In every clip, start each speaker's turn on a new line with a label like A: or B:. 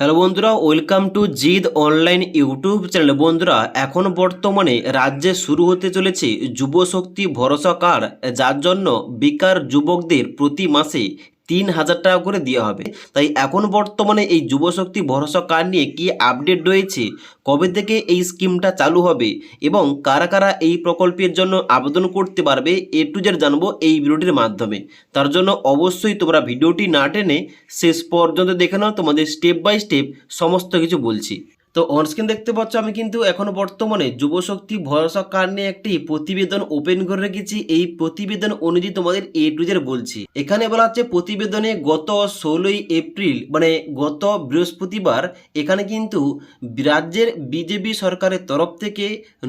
A: Hello বন্ধুরা, welcome to Gide online YouTube channel. বন্ধুরা, এখন বর্তমানে রাজ্যে শুরু হতে চলেছে যুবশক্তি ভরসা কার্ড, যার জন্য বেকার যুবকদের প্রতি মাসে 3,000 টাকা করে দেওয়া হবে। তাই এখন বর্তমানে এই যুবশক্তি ভরসা কার্ড নিয়ে কি আপডেট রয়েছে, কবে থেকে এই স্কিমটা চালু হবে এবং কারা কারা এই প্রকল্পের জন্য আবেদন করতে পারবে, এ টু জেড জানবো এই ভিডিওটির মাধ্যমে। তার জন্য অবশ্যই তোমরা ভিডিওটি না টেনে শেষ পর্যন্ত দেখে নাও, তোমাদের স্টেপ বাই স্টেপ সমস্ত কিছু বলছি। তো অনস্ক্রিন দেখতে পাচ্ছ, আমি কিন্তু এখন বর্তমানে যুবশক্তি ভরসা কার্ড নিয়ে একটি প্রতিবেদন ওপেন করে রেখেছি। এই প্রতিবেদন অনুযায়ী তোমাদের এ টু জেড বলছি। এখানে বলা হচ্ছে প্রতিবেদনে গত 16ই এপ্রিল মানে গত বৃহস্পতিবার এখানে কিন্তু রাজ্যের বিজেপি সরকারের তরফ থেকে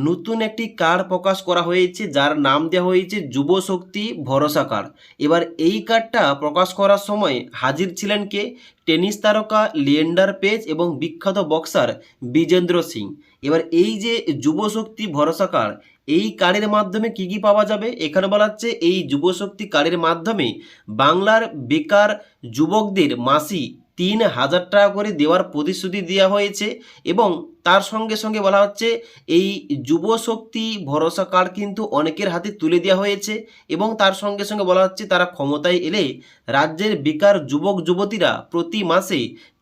A: নতুন একটি কার্ড প্রকাশ করা হয়েছে, যার নাম দেওয়া হয়েছে যুবশক্তি ভরসা কার্ড। এবার এই কার্ডটা প্রকাশ করার সময় হাজির ছিলেন কে? টেনিস তারকা লিয়েন্ডার পেজ এবং বিখ্যাত বক্সার বিজেন্দ্র সিং। এবার এই যে যুবশক্তি ভরসা কার্ড, এই কার্ডের মাধ্যমে কি কি পাওয়া যাবে এখানে বলা হচ্ছে। এই যুবশক্তি কার্ডের মাধ্যমে বাংলার বেকার যুবকদের মাসি 3,000 টাকা করে দেওয়ার প্রতিশ্রুতি দেওয়া হয়েছে এবং তার সঙ্গে সঙ্গে বলা হচ্ছে এই যুবশক্তি ভরসা কার্ড কিন্তু অনেকের হাতে তুলে দেওয়া হয়েছে এবং তার সঙ্গে সঙ্গে বলা হচ্ছে তারা ক্ষমতায় এলে রাজ্যের বেকার যুবক যুবতীরা প্রতি মাসে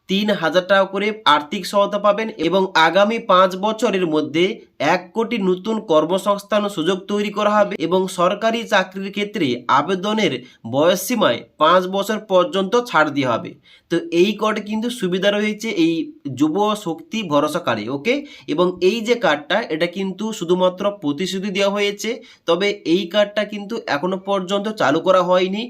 A: 3,000 টাকা করে আর্থিক সহায়তা পাবেন এবং আগামী 5 বছরের মধ্যে 1 কোটি নতুন কর্মসংস্থান সুযোগ তৈরি করা হবে এবং সরকারি চাকরির ক্ষেত্রে আবেদনের বয়স সীমায় 5 বছর পর্যন্ত ছাড় দেওয়া হবে। তো এই কার্ডে কিন্তু সুবিধা রয়েছে এই যুব শক্তি ভরসা কার্ডে, ওকে। এবং এই যে কার্ডটা, এটা কিন্তু শুধুমাত্র প্রতিশ্রুতি দেওয়া হয়েছে, তবে এই কার্ডটা কিন্তু এখনো পর্যন্ত চালু করা হয়নি।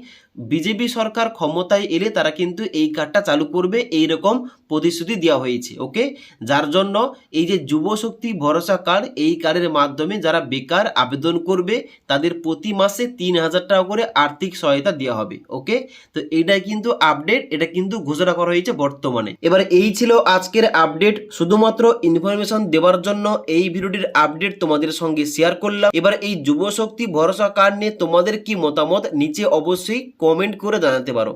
A: বিজেপি সরকার ক্ষমতায় এলে তারা কিন্তু এই কার্ডটা চালু করবে, এইরকম প্রতিশ্রুতি দেওয়া হয়েছে, ওকে। যার জন্য এই যে যুবশক্তি ভরসা কার্ড, এই কার্ডের মাধ্যমে যারা বেকার আবেদন করবে তাদের প্রতি মাসে 3,000 টাকা করে আর্থিক সহায়তা দেওয়া হবে, ওকে। তো এইটাই কিন্তু আপডেট, এটা কিন্তু ঘোষণা করা হয়েছে বর্তমানে। এবার এই ছিল আজকের আপডেট, শুধুমাত্র ইনফরমেশন দেওয়ার জন্য এই ভিডিওটির আপডেট তোমাদের সঙ্গে শেয়ার করলাম। এবার এই যুবশক্তি ভরসা কার্ড নিয়ে তোমাদের কি মতামত নিচে অবশ্যই কমেন্ট করে জানাতে পারো।